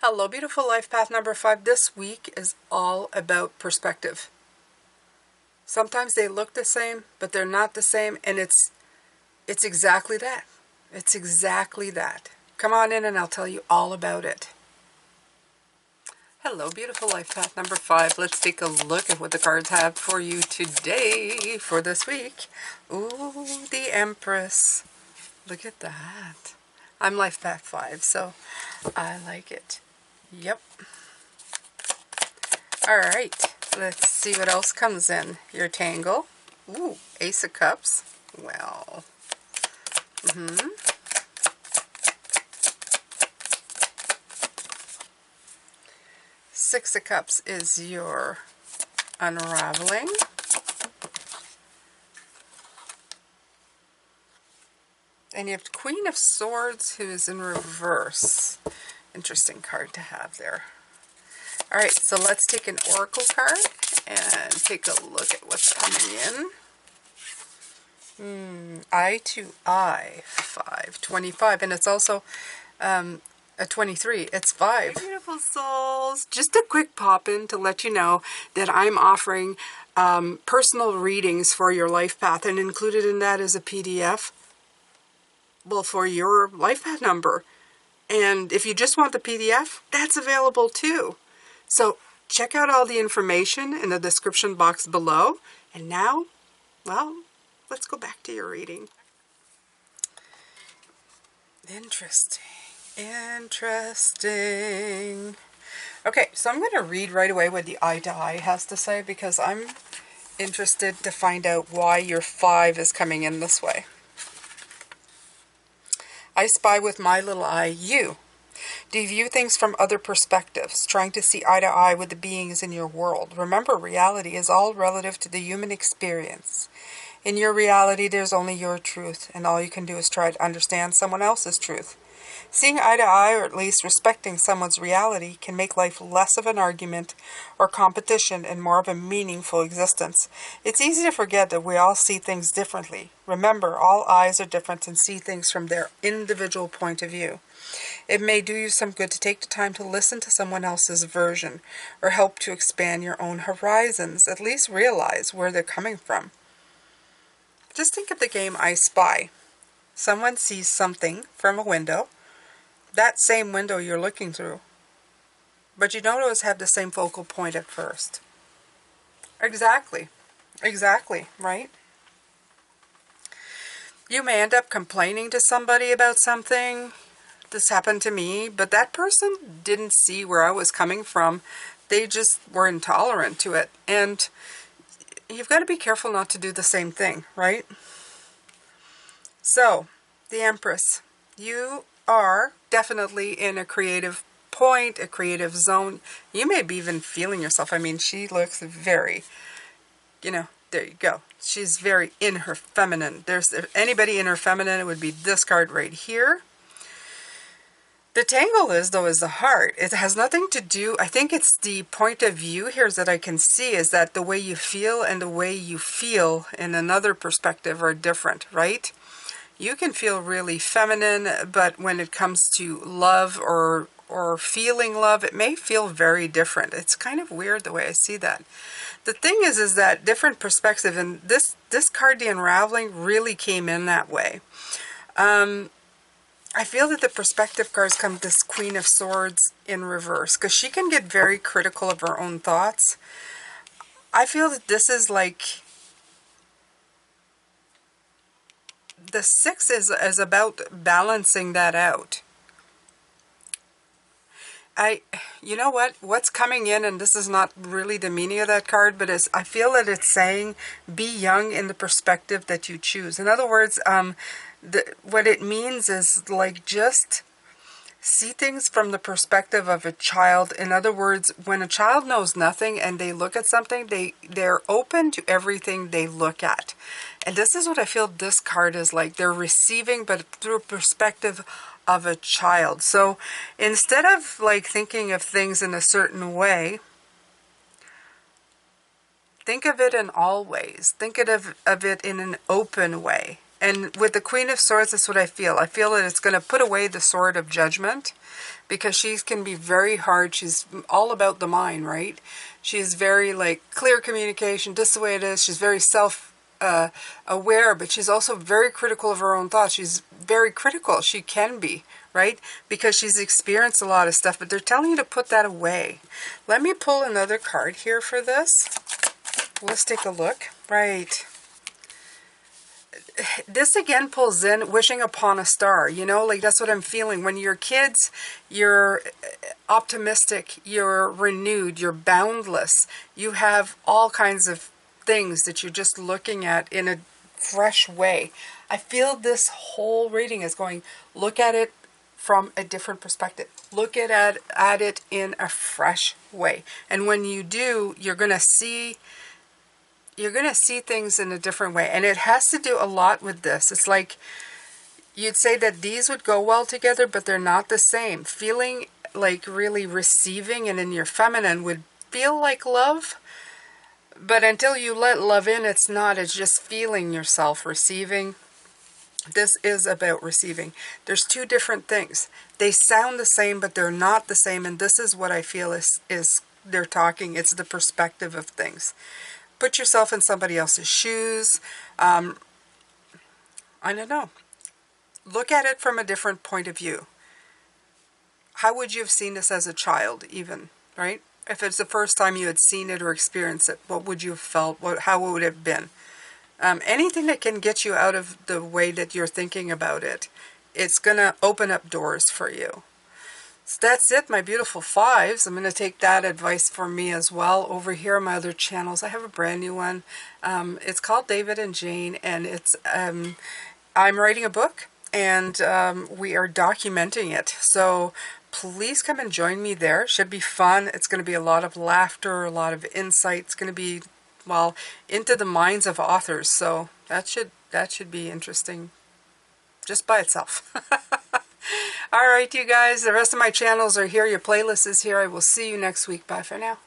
Hello, beautiful life path number 5. This week is all about perspective. Sometimes they look the same, but they're not the same, and it's exactly that. It's exactly that. Come on in and I'll tell you all about it. Hello, beautiful life path number 5. Let's take a look at what the cards have for you today for this week. Ooh, the Empress. Look at that. I'm life path 5, so I like it. Yep. All right. Let's see what else comes in. Your Tangle. Ooh, Ace of Cups. Well. Six of Cups is your unraveling. And you have Queen of Swords, who is in reverse. Interesting card to have there. All right, so let's take an oracle card and take a look at what's coming in. Eye to Eye, 525, and it's also a 23. It's 5. Beautiful souls. Just a quick pop-in to let you know that I'm offering personal readings for your life path, and included in that is a PDF, well, for your life path number. And if you just want the PDF, that's available too. So check out all the information in the description box below. And now, well, let's go back to your reading. Interesting. Interesting. Okay, so I'm going to read right away what the Eye to Eye has to say, because I'm interested to find out why your 5 is coming in this way. I spy with my little eye you. Do you view things from other perspectives, trying to see eye to eye with the beings in your world? Remember, reality is all relative to the human experience. In your reality, there's only your truth, and all you can do is try to understand someone else's truth. Seeing eye to eye, or at least respecting someone's reality, can make life less of an argument or competition and more of a meaningful existence. It's easy to forget that we all see things differently. Remember, all eyes are different and see things from their individual point of view. It may do you some good to take the time to listen to someone else's version, or help to expand your own horizons. At least realize where they're coming from. Just think of the game I Spy. Someone sees something from a window, that same window you're looking through, but you don't always have the same focal point at first. Exactly, right? You may end up complaining to somebody about something. This happened to me, but that person didn't see where I was coming from. They just were intolerant to it, and you've got to be careful not to do the same thing, right? So, the Empress, you are definitely in a creative point, a creative zone. You may be even feeling yourself. I mean, she looks very, there you go. She's very in her feminine. If anybody in her feminine, it would be this card right here. The Tangle is the heart. It has nothing to do, I think it's the point of view here that I can see, is that the way you feel and the way you feel in another perspective are different, right? You can feel really feminine, but when it comes to love or feeling love, it may feel very different. It's kind of weird the way I see that. The thing is that different perspective, and this card, the Unraveling, really came in that way. I feel that the perspective cards come this Queen of Swords in reverse, because she can get very critical of her own thoughts. I feel that this is like, the 6 is about balancing that out. You know what's coming in, and this is not really the meaning of that card, but I feel that it's saying, be young in the perspective that you choose. In other words, what it means is like, just see things from the perspective of a child. In other words, when a child knows nothing and they look at something, they're open to everything they look at. And this is what I feel this card is like. They're receiving, but through a perspective of a child. So instead of like thinking of things in a certain way, think of it in all ways. Think of it in an open way. And with the Queen of Swords, that's what I feel. I feel that it's going to put away the sword of judgment, because she can be very hard. She's all about the mind, right? She's very like clear communication. This is the way it is. She's very aware, but she's also very critical of her own thoughts. She's very critical. She can be, right? Because she's experienced a lot of stuff, but they're telling you to put that away. Let me pull another card here for this. Let's take a look. Right. This again pulls in wishing upon a star, you know, like that's what I'm feeling. When you're kids, you're optimistic, you're renewed, you're boundless. You have all kinds of things that you're just looking at in a fresh way. I feel this whole reading is going, look at it from a different perspective. Look at it in a fresh way. And when you do, you're going to see things in a different way. And it has to do a lot with this. It's like you'd say that these would go well together, but they're not the same. Feeling like really receiving and in your feminine would feel like love, but until you let love in, it's not. It's just feeling yourself receiving. This is about receiving. There's two different things. They sound the same, but they're not the same. And this is what I feel is they're talking. It's the perspective of things. Put yourself in somebody else's shoes. I don't know. Look at it from a different point of view. How would you have seen this as a child even, right? If it's the first time you had seen it or experienced it, what would you have felt? How would it have been? Anything that can get you out of the way that you're thinking about it, it's going to open up doors for you. So that's it, my beautiful fives. I'm going to take that advice for me as well. Over here on my other channels, I have a brand new one. It's called David and Jane, and it's I'm writing a book, and we are documenting it. So please come and join me there. Should be fun. It's going to be a lot of laughter, a lot of insight. It's going to be, well, into the minds of authors. So that should be interesting just by itself. All right, you guys, the rest of my channels are here. Your playlist is here. I will see you next week. Bye for now.